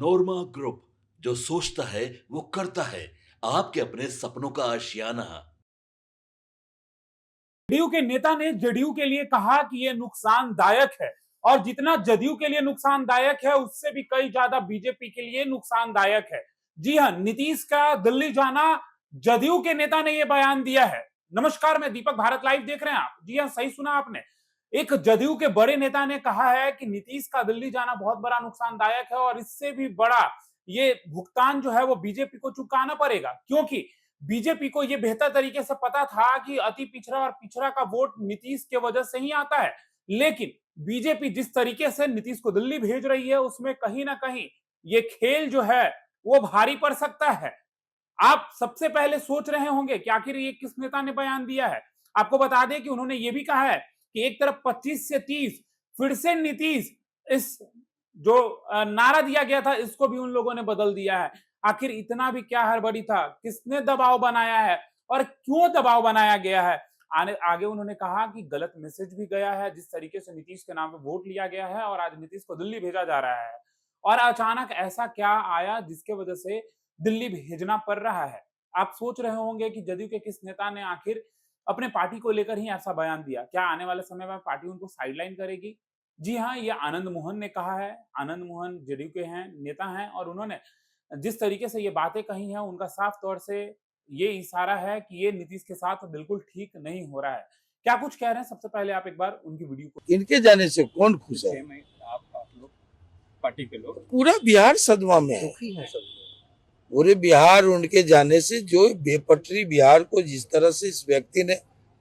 नोरमा group, जो सोचता है वो करता है। आपके अपने सपनों का आशियाना। जदयू के नेता ने जदयू के लिए कहा कि यह नुकसानदायक है और जितना जदयू के लिए नुकसानदायक है उससे भी कई ज्यादा बीजेपी के लिए नुकसानदायक है। जी हां, नीतीश का दिल्ली जाना, जदयू के नेता ने यह बयान दिया है। नमस्कार, मैं दीपक, भारत लाइव देख रहे हैं आप। जी हां, सही सुना आपने। एक जदयू के बड़े नेता ने कहा है कि नीतीश का दिल्ली जाना बहुत बड़ा नुकसानदायक है और इससे भी बड़ा ये भुगतान जो है वो बीजेपी को चुकाना पड़ेगा, क्योंकि बीजेपी को यह बेहतर तरीके से पता था कि अति पिछड़ा और पिछड़ा का वोट नीतीश के वजह से ही आता है। लेकिन बीजेपी जिस तरीके से नीतीश को दिल्ली भेज रही है उसमें कहीं ना कहीं ये खेल जो है वो भारी पड़ सकता है। आप सबसे पहले सोच रहे होंगे कि आखिर ये किस नेता ने बयान दिया है। आपको बता दें कि उन्होंने ये भी कहा है कि एक तरफ 25 से 30 फिर से नीतीश, इस जो नारा दिया गया था इसको भी उन लोगों ने बदल दिया है। आखिर इतना भी क्या हड़बड़ी था, किसने दबाव बनाया है और क्यों दबाव बनाया गया है। आगे उन्होंने कहा कि गलत मैसेज भी गया है, जिस तरीके से नीतीश के नाम पे वोट लिया गया है और आज नीतीश को दिल्ली भेजा जा रहा है और अचानक ऐसा क्या आया जिसके वजह से दिल्ली भेजना पड़ रहा है। आप सोच रहे होंगे कि जदयू के किस नेता ने आखिर अपने पार्टी को लेकर ही ऐसा बयान दिया। क्या आने वाले समय में पार्टी उनको साइडलाइन करेगी? जी हाँ, ये आनंद मोहन ने कहा है। आनंद मोहन जदयू के हैं, नेता हैं और उन्होंने जिस तरीके से ये बातें कही हैं उनका साफ तौर से ये इशारा है कि ये नीतीश के साथ बिल्कुल ठीक नहीं हो रहा है। क्या कुछ कह रहे हैं, सबसे पहले आप एक बार उनकी वीडियो को। इनके जाने से कौन खुश है? आप लोग पार्टी के लोग पूरा बिहार सदमा में है। पूरे बिहार उनके जाने से, जो बेपटरी बिहार को जिस तरह से इस व्यक्ति ने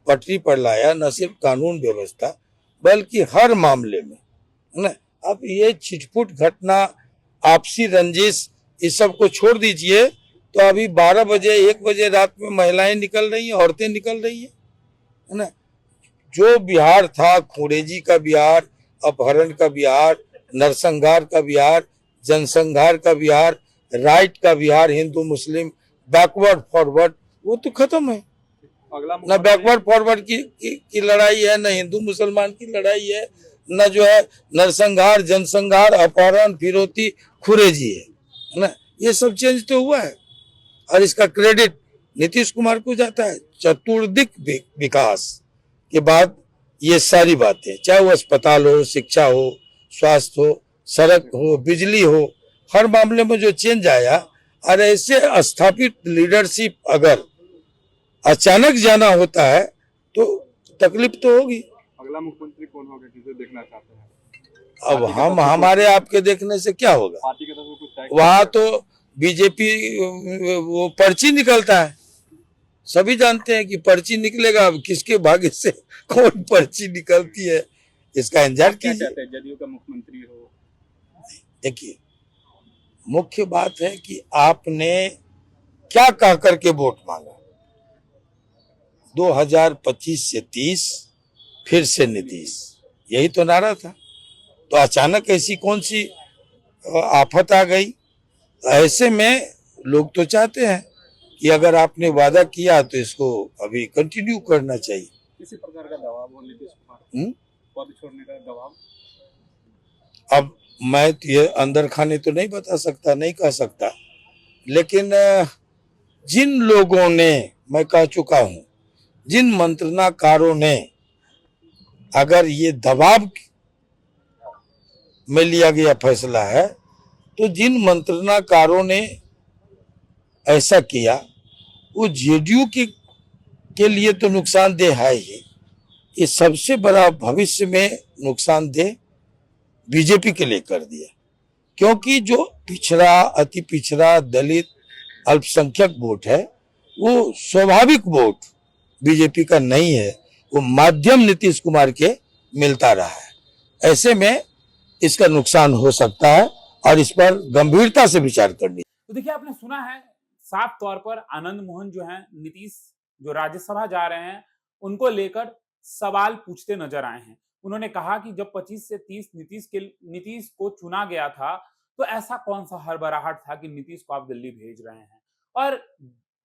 पटरी पर लाया, न सिर्फ कानून व्यवस्था बल्कि हर मामले में, है ना। अब ये छिटपुट घटना, आपसी रंजिश, इस सब को छोड़ दीजिए तो अभी 12 बजे 1 बजे रात में महिलाएं निकल रही हैं, औरतें निकल रही हैं, है ना। जो बिहार था, खुरेजी का बिहार, अपहरण का बिहार, नरसंहार का बिहार, जनसंहार का बिहार, राइट का बिहार, हिंदू मुस्लिम बैकवर्ड फॉरवर्ड, वो तो खत्म है। न बैकवर्ड फॉरवर्ड की लड़ाई है, न हिंदू मुसलमान की लड़ाई है, न जो है नरसंहार, जनसंहार, अपहरण, फिरौती, खुरेजी है ना। ये सब चेंज तो हुआ है और इसका क्रेडिट नीतीश कुमार को जाता है। चतुर्दिक विकास के बाद ये सारी बातें, चाहे वो अस्पताल हो, शिक्षा हो, स्वास्थ्य हो, सड़क हो, बिजली हो, हर मामले में जो चेंज आया। और ऐसे स्थापित लीडरशिप अगर अचानक जाना होता है तो तकलीफ तो होगी। अगला मुख्यमंत्री कौन होगा, किसे देखना चाहते हैं? अब हम हमारे आपके देखने से क्या होगा? पार्टी की तरफ से कुछ वहां तो बीजेपी वो पर्ची निकलता है, सभी जानते हैं कि पर्ची निकलेगा। अब किसके भाग्य से कौन पर्ची निकलती है, इसका इंतजार कीजिए। जदयू का मुख्यमंत्री हो? देखिए, मुख्य बात है कि आपने क्या कह करके वोट मांगा। 2025 से 30 फिर से नीतीश, यही तो नारा था। तो अचानक ऐसी कौन सी आफत आ गई? ऐसे में लोग तो चाहते हैं कि अगर आपने वादा किया तो इसको अभी कंटिन्यू करना चाहिए। किसी प्रकार का दबाव हो नीतीश कुमार पद छोड़ने का दबाव? अब मैं तो ये अंदर खाने तो नहीं बता सकता, नहीं कह सकता, लेकिन जिन लोगों ने, मैं कह चुका हूं, जिन मंत्रणाकारों ने अगर ये दबाव में लिया गया फैसला है, तो जिन मंत्रणाकारों ने ऐसा किया वो जेडीयू के लिए तो नुकसानदेह है ही, ये सबसे बड़ा भविष्य में नुकसानदेह बीजेपी के लिए कर दिया। क्योंकि जो पिछड़ा, अति पिछड़ा, दलित, अल्पसंख्यक वोट है वो स्वाभाविक वोट बीजेपी का नहीं है, वो माध्यम नीतीश कुमार के मिलता रहा है। ऐसे में इसका नुकसान हो सकता है और इस पर गंभीरता से विचार करनी। तो देखिए, आपने सुना है साफ तौर पर आनंद मोहन जो है नीतीश जो राज्यसभा जा रहे हैं उनको लेकर सवाल पूछते नजर आए हैं। उन्होंने कहा कि जब 25 से 30 नीतीश को चुना गया था तो ऐसा कौन सा हड़बड़ाहट था कि नीतीश को आप दिल्ली भेज रहे हैं। और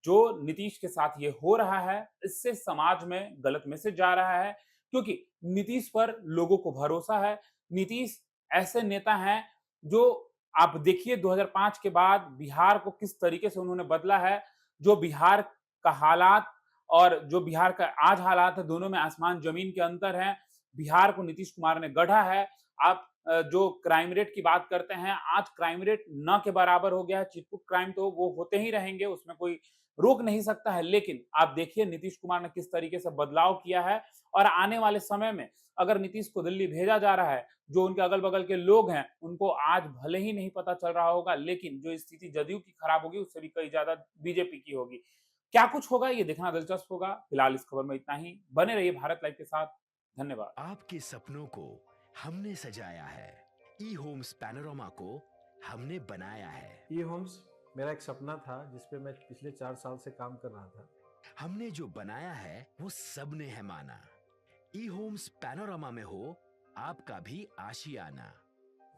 जो नीतीश के साथ ये हो रहा है इससे समाज में गलत मैसेज जा रहा है, क्योंकि नीतीश पर लोगों को भरोसा है। नीतीश ऐसे नेता हैं जो आप देखिए 2005 के बाद बिहार को किस तरीके से उन्होंने बदला है। जो बिहार का हालात और जो बिहार का आज हालात है, दोनों में आसमान जमीन के अंतर है। बिहार को नीतीश कुमार ने गढ़ा है। आप जो क्राइम रेट की बात करते हैं, आज क्राइम रेट न के बराबर हो गया है। चिटपुट क्राइम तो वो होते ही रहेंगे, उसमें कोई रोक नहीं सकता है। लेकिन आप देखिए नीतीश कुमार ने किस तरीके से बदलाव किया है और आने वाले समय में अगर नीतीश को दिल्ली भेजा जा रहा है, जो उनके अगल-बगल के लोग हैं, उनको आज भले ही नहीं पता चल रहा होगा, लेकिन जो स्थिति जदयू की खराब होगी, उससे भी कहीं ज़्यादा बीजेपी की होगी। क्या कुछ होगा, ये देखना दिलचस्प होगा। फिलहाल इस खबर में इतना ही। बने रहिए भारत लाइव के साथ। धन्यवाद। आपके सपनों को हमने सजाया है, ई होम्स पैनोरामा को हमने बनाया है। ई होम्स मेरा एक सपना था जिस पे मैं पिछले 4 साल से काम कर रहा था। हमने जो बनाया है वो सबने है माना। ई होम्स पैनोरामा में हो आपका भी आशियाना।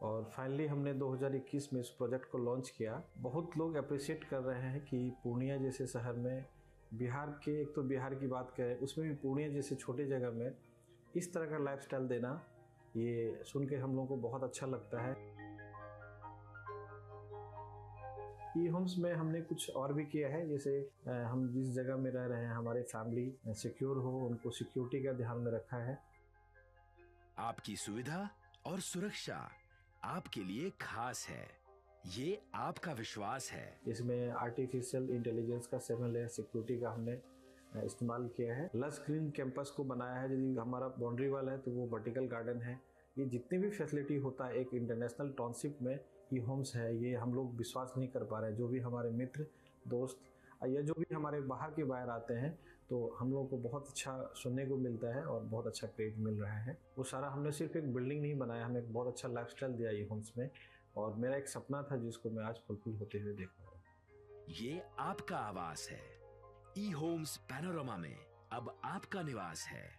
और फाइनली हमने 2021 में इस प्रोजेक्ट को लॉन्च किया। बहुत लोग अप्रिशिएट कर रहे हैं कि पूर्णिया जैसे शहर में, बिहार के, एक तो बिहार की बात करें उसमें भी पूर्णिया जैसे छोटे जगह में इस तरह का लाइफस्टाइल देना, ये सुन के हम लोगों को बहुत अच्छा लगता है। ई होम्स में हमने कुछ और भी किया है, जैसे हम जिस जगह में रह रहे हैं हमारे फैमिली सिक्योर हो, उनको सिक्योरिटी का ध्यान में रखा है। आपकी सुविधा और सुरक्षा आपके लिए खास है, ये आपका विश्वास है। इसमें आर्टिफिशियल इंटेलिजेंस का 7 लेयर सिक्योरिटी का हमने इस्तेमाल किया है। लस ग्रीन कैंपस को बनाया है। यदि हमारा बाउंड्री वाल है तो वो वर्टिकल गार्डन है। ये जितनी भी फैसिलिटी होता है एक इंटरनेशनल टाउनशिप में, ई होम्स है, ये हम लोग विश्वास नहीं कर पा रहे हैं। जो भी हमारे मित्र, दोस्त या जो भी हमारे बाहर के बाहर आते हैं, तो हम लोगों को बहुत अच्छा सुनने को मिलता है और बहुत अच्छा क्रेडिट मिल रहा है। वो सारा हमने सिर्फ एक बिल्डिंग नहीं बनाया, हमें एक बहुत अच्छा लाइफस्टाइल दिया ई होम्स में, और मेरा एक सपना था जिसको मैं आज फुलफिल होते हुए देख रहा हूँ। ये आपका आवास है। ई होम्स पैनोरामा में अब आपका निवास है।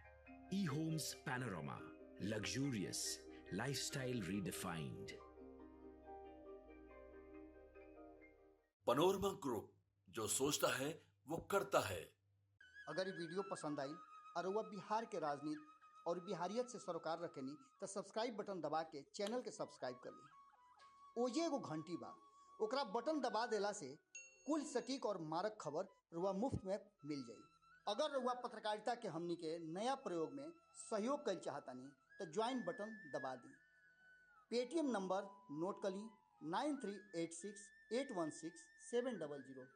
E homes Panorama, luxurious lifestyle redefined. Panorama group, जो सोचता है वो करता है। अगर ये वीडियो पसंद आई और वह बिहार के राजनीति और बिहारियत से सरोकार रखेनी तो सब्सक्राइब बटन दबा के चैनल के सब्सक्राइब कर ली। ओजे एगो घंटी बा, ओकरा बटन दबा देला से कुल सटीक और मारक खबर रुआ मुफ्त में मिल जाई। अगर रुआ पत्रकारिता के हमनी के नया प्रयोग में सहयोग कर चाहतानी तो ज्वाइन बटन दबा दी। पेटीएम नंबर नोट कर ली 9386816700।